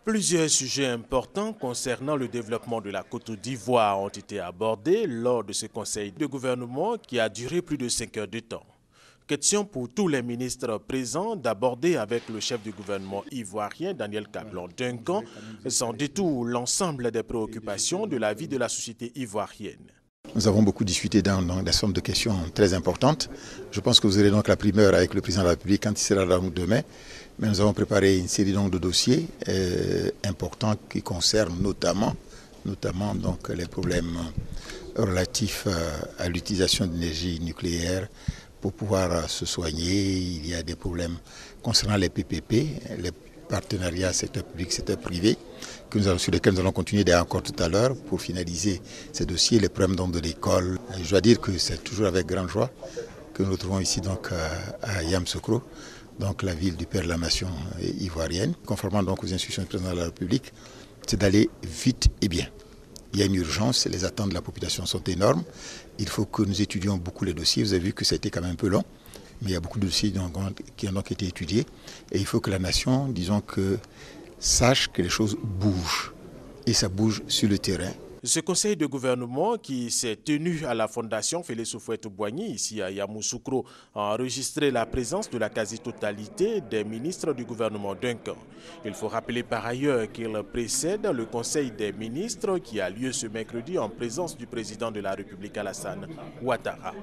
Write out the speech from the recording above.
Plusieurs sujets importants concernant le développement de la Côte d'Ivoire ont été abordés lors de ce conseil de gouvernement qui a duré plus de 5 heures de temps. Question pour tous les ministres présents d'aborder avec le chef du gouvernement ivoirien, Daniel Cablon-Duncan, sans détour l'ensemble des préoccupations de la vie de la société ivoirienne. Nous avons beaucoup discuté dans des sommes de questions très importantes. Je pense que vous aurez donc la primeur avec le président de la République quand il sera là demain. Mais nous avons préparé une série de dossiers importants qui concernent notamment donc, les problèmes relatifs à l'utilisation d'énergie nucléaire pour pouvoir se soigner. Il y a des problèmes concernant les PPP, les partenariats secteur public, secteur privé, sur lesquels nous allons continuer encore tout à l'heure pour finaliser ces dossiers, les problèmes donc de l'école. Je dois dire que c'est toujours avec grande joie que nous nous trouvons ici donc à Yamoussoukro, donc la ville du père de la nation ivoirienne. Conformément donc aux instructions du président de la République, c'est d'aller vite et bien. Il y a une urgence, les attentes de la population sont énormes. Il faut que nous étudions beaucoup les dossiers. Vous avez vu que ça a été quand même un peu long, mais il y a beaucoup de dossiers qui ont donc été étudiés. Et il faut que la nation, disons que, sache que les choses bougent. Et ça bouge sur le terrain. Ce conseil de gouvernement qui s'est tenu à la fondation Félix Houphouët-Boigny, ici à Yamoussoukro, a enregistré la présence de la quasi-totalité des ministres du gouvernement Duncan. Il faut rappeler par ailleurs qu'il précède le conseil des ministres qui a lieu ce mercredi en présence du président de la République Alassane Ouattara.